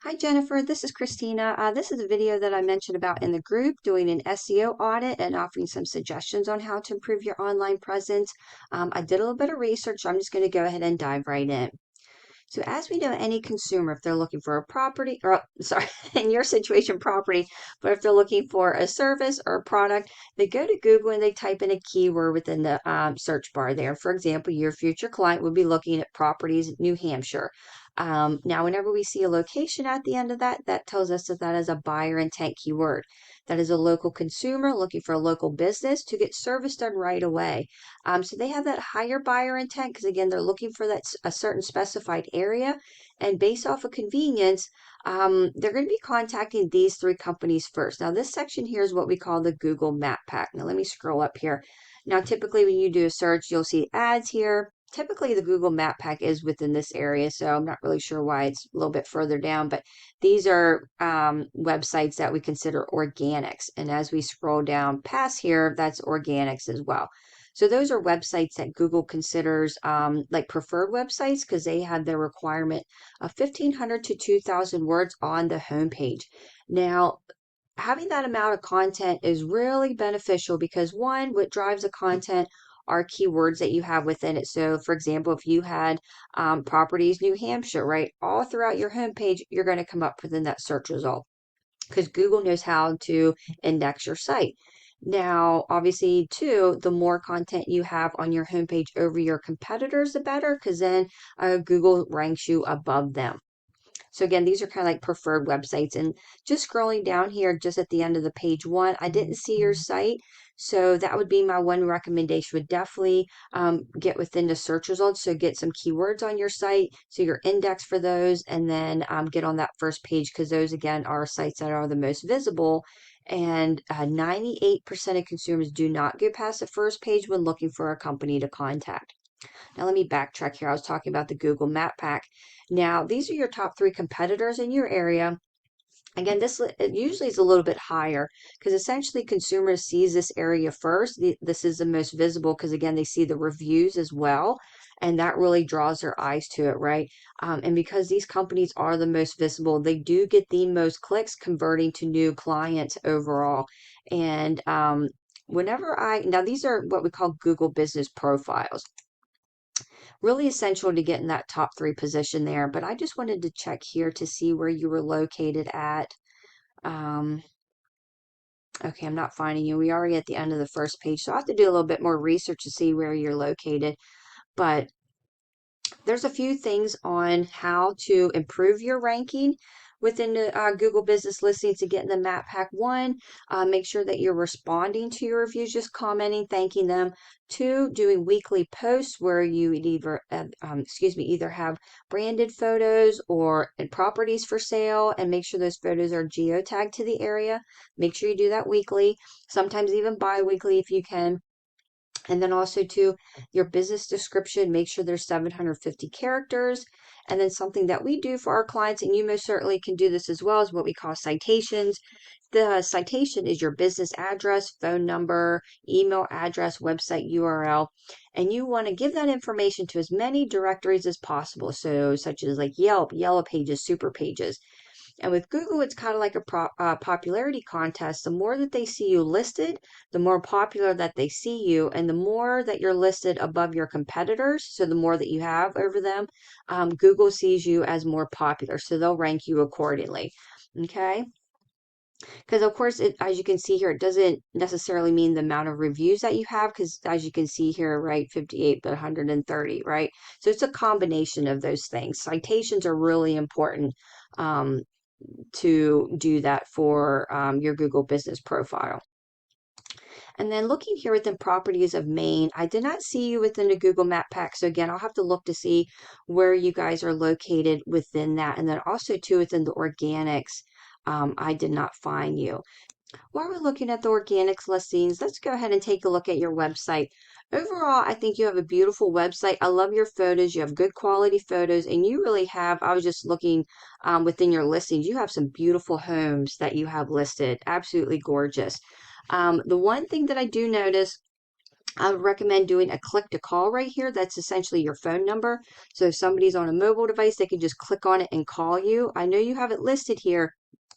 Hi Jennifer, this is Christina. This is a video that I mentioned about in the group doing an SEO audit and offering some suggestions on how to improve your online presence. I did a little bit of research, so I'm just going to go ahead and dive right in. So as we know, any consumer, if they're looking for a property, or sorry, in your situation, property, but if they're looking for a service or a product, they go to Google and they type in a keyword within the search bar there. For example, your future client would be looking at properties, New Hampshire. Now, whenever we see a location at the end of that, that tells us that that is a buyer intent keyword. That is a local consumer looking for a local business to get service done right away. So they have that higher buyer intent because again, they're looking for that a certain specified area, and based off of convenience, they're going to be contacting these three companies first. Now, this section here is what we call the Google Map Pack. Now, let me scroll up here. Now, typically when you do a search, you'll see ads here. Typically, the Google Map Pack is within this area, so I'm not really sure why it's a little bit further down, but these are websites that we consider organics. And as we scroll down past here, that's organics as well. So those are websites that Google considers like preferred websites because they have their requirement of 1,500 to 2,000 words on the homepage. Now, having that amount of content is really beneficial because one, what drives the content are keywords that you have within it. So, for example, if you had properties New Hampshire, right, all throughout your homepage, you're going to come up within that search result because Google knows how to index your site. Now, obviously, too, the more content you have on your homepage over your competitors, the better, because then Google ranks you above them. So again, these are kind of like preferred websites. And just scrolling down here, just at the end of the page one, I didn't see your site. So that would be my one recommendation, would definitely get within the search results. So get some keywords on your site, so you're indexed for those, and then get on that first page because those, again, are sites that are the most visible. And 98% of consumers do not get past the first page when looking for a company to contact. Now let me backtrack here. I was talking about the Google Map Pack. Now, these are your top three competitors in your area. Again, this it usually is a little bit higher because essentially consumers sees this area first. This is the most visible because again, they see the reviews as well. And that really draws their eyes to it, right? And because these companies are the most visible, they do get the most clicks converting to new clients overall. And now these are what we call Google Business Profiles, really essential to get in that top three position there. But I just wanted to check here to see where you were located at. Um, okay, I'm not finding you. We already at the end of the first page, so I have to do a little bit more research to see where you're located. But there's a few things on how to improve your ranking within the Google Business Listings to get in the Map Pack. One, make sure that you're responding to your reviews, just commenting, thanking them. Two, doing weekly posts where you either have branded photos or properties for sale, and make sure those photos are geotagged to the area. Make sure you do that weekly, sometimes even bi-weekly if you can. And then also to your business description, make sure there's 750 characters. And then something that we do for our clients, and you most certainly can do this as well, is what we call citations. The citation is your business address, phone number, email address, website URL, and you want to give that information to as many directories as possible. So such as like Yelp, Yellow Pages, Super Pages. And with Google, it's kind of like a popularity contest. The more that they see you listed, the more popular that they see you, and the more that you're listed above your competitors, so the more that you have over them, Google sees you as more popular, so they'll rank you accordingly. Okay? Because of course, as you can see here, it doesn't necessarily mean the amount of reviews that you have, because as you can see here, right, 58 but 130, right? So it's a combination of those things. Citations are really important to do that for your Google business profile. And then looking here within properties of Maine, I did not see you within the Google Map Pack. So again, I'll have to look to see where you guys are located within that. And then also too within the organics, I did not find you. While we're looking at the organics listings, let's go ahead and take a look at your website. Overall, I think you have a beautiful website. I love your photos. You have good quality photos, and you really have, I was just looking within your listings, you have some beautiful homes that you have listed. Absolutely gorgeous. The one thing that I do notice I would recommend doing a click to call right here. That's essentially your phone number. So if somebody's on a mobile device, they can just click on it and call you. I know you have it listed here,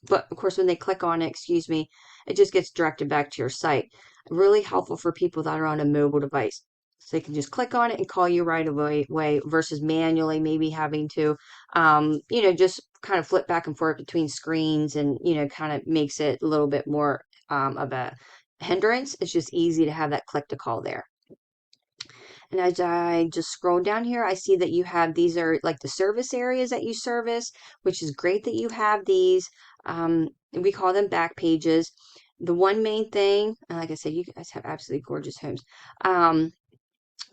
but of course, when they click on it, excuse me, it just gets directed back to your site. Really helpful for people that are on a mobile device. So they can just click on it and call you right away versus manually maybe having to, just kind of flip back and forth between screens and, kind of makes it a little bit more of a hindrance. It's just easy to have that click to call there. And as I just scroll down here, I see that you have, these are like the service areas that you service, which is great that you have these. We call them back pages. The one main thing, like I said, you guys have absolutely gorgeous homes.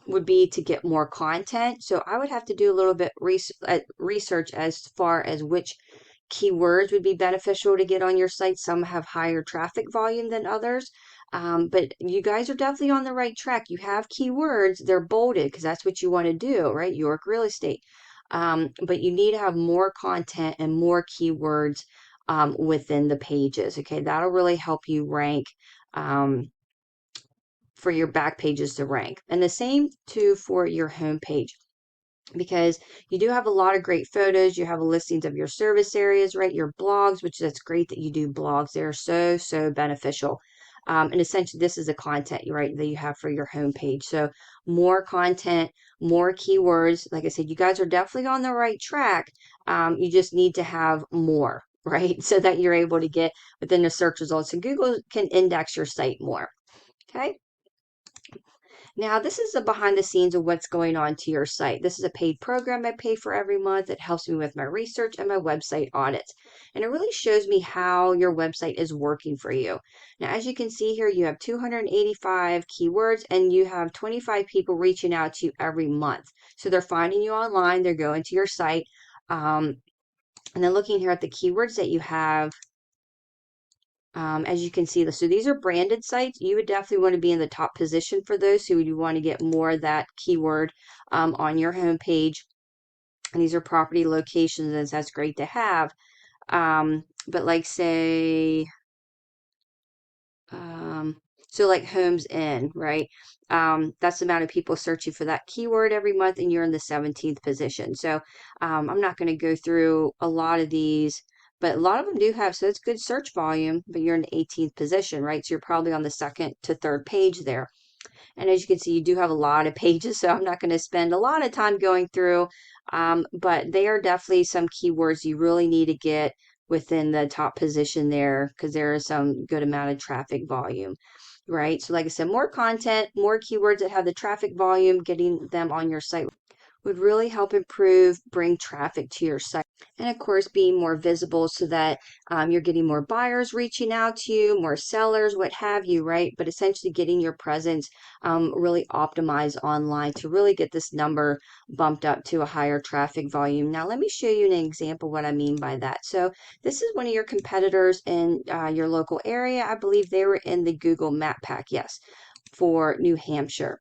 Would be to get more content. So I would have to do a little bit research as far as which keywords would be beneficial to get on your site. Some have higher traffic volume than others. But you guys are definitely on the right track. You have keywords, they're bolded because that's what you want to do, right? York real estate. But you need to have more content and more keywords within the pages. Okay, that'll really help you rank. For your back pages to rank. And the same too for your home page, because you do have a lot of great photos. You have listings of your service areas, right? Your blogs, which that's great that you do blogs. They're so beneficial. And essentially, this is the content, right, that you have for your homepage. So more content, more keywords. Like I said, you guys are definitely on the right track. You just need to have more, right? So that you're able to get within the search results. And Google can index your site more. Okay. Now, this is the behind the scenes of what's going on to your site. This is a paid program I pay for every month. It helps me with my research and my website audits. And it really shows me how your website is working for you. Now, as you can see here, you have 285 keywords and you have 25 people reaching out to you every month. So they're finding you online, they're going to your site. And then looking here at the keywords that you have, as you can see, so these are branded sites. You would definitely want to be in the top position for those. So you want to get more of that keyword on your homepage. And these are property locations, and that's great to have. But like say, so like homes in, right? That's the amount of people searching for that keyword every month, and you're in the 17th position. So I'm not going to go through a lot of these, but a lot of them do have, so it's good search volume, but you're in the 18th position, right? So you're probably on the second to third page there. And as you can see, you do have a lot of pages, so I'm not going to spend a lot of time going through, but they are definitely some keywords you really need to get within the top position there because there is some good amount of traffic volume, right? So like I said, more content, more keywords that have the traffic volume, getting them on your site would really help improve, bring traffic to your site. And of course, being more visible so that you're getting more buyers reaching out to you, more sellers, what have you, right? But essentially getting your presence really optimized online to really get this number bumped up to a higher traffic volume. Now, let me show you an example what I mean by that. So this is one of your competitors in your local area. I believe they were in the Google Map Pack, yes, for New Hampshire.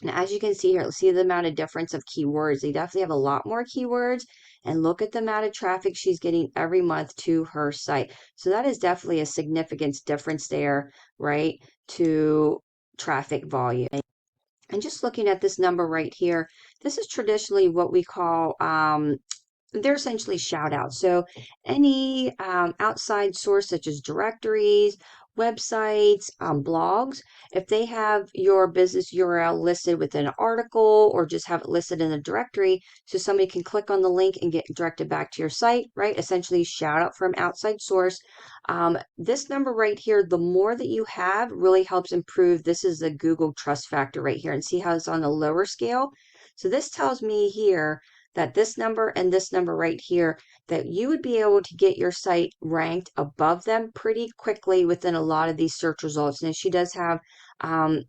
Now, as you can see here, let's see the amount of difference of keywords. They definitely have a lot more keywords, and look at the amount of traffic she's getting every month to her site. So that is definitely a significant difference there, right, to traffic volume. And just looking at this number right here, this is traditionally what we call they're essentially shout outs. So any outside source such as directories, websites, blogs, if they have your business URL listed within an article or just have it listed in a directory so somebody can click on the link and get directed back to your site, right? Essentially shout out from outside source. This number right here, the more that you have really helps improve. This is the Google trust factor right here, and see how it's on the lower scale. So this tells me here that this number and this number right here, that you would be able to get your site ranked above them pretty quickly within a lot of these search results. And she does have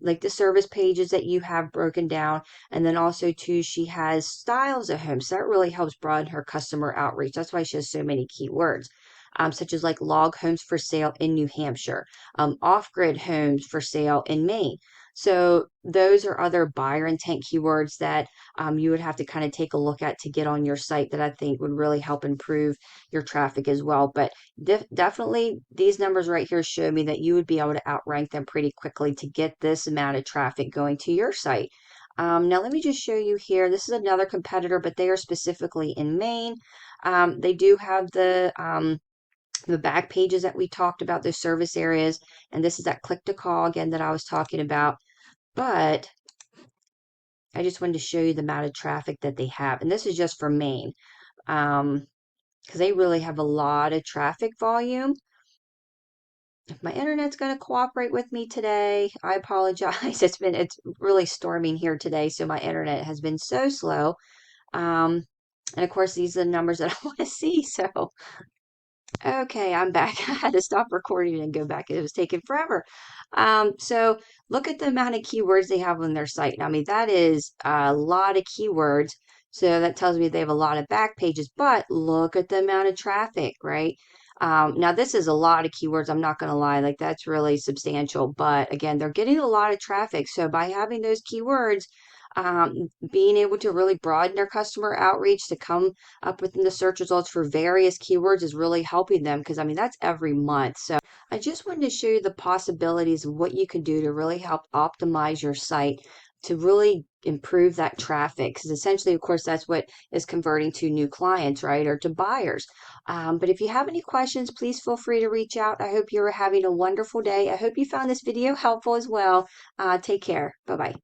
like the service pages that you have broken down. And then also too, she has styles of homes. So that really helps broaden her customer outreach. That's why she has so many keywords. Such as like log homes for sale in New Hampshire, off-grid homes for sale in Maine. So those are other buyer intent keywords that you would have to kind of take a look at to get on your site that I think would really help improve your traffic as well. But definitely these numbers right here show me that you would be able to outrank them pretty quickly to get this amount of traffic going to your site. Now let me just show you here. This is another competitor, but they are specifically in Maine. They do have the back pages that we talked about, those service areas, and this is that click to call again that I was talking about. But I just wanted to show you the amount of traffic that they have, and this is just for Maine, because they really have a lot of traffic volume. If my internet's going to cooperate with me today, I apologize. It's really storming here today, so my internet has been so slow. And of course, these are the numbers that I want to see. So okay, I'm back. I had to stop recording and go back. It was taking forever. So look at the amount of keywords they have on their site. Now, I mean, that is a lot of keywords. So that tells me they have a lot of back pages, but look at the amount of traffic, right? Now, this is a lot of keywords. I'm not going to lie. Like, that's really substantial. But again, they're getting a lot of traffic. So by having those keywords, being able to really broaden their customer outreach to come up within the search results for various keywords is really helping them because I mean that's every month. So I just wanted to show you the possibilities of what you can do to really help optimize your site to really improve that traffic because essentially of course that's what is converting to new clients, right, or to buyers. But if you have any questions, please feel free to reach out. I hope you're having a wonderful day. I hope you found this video helpful as well. Take care. Bye bye.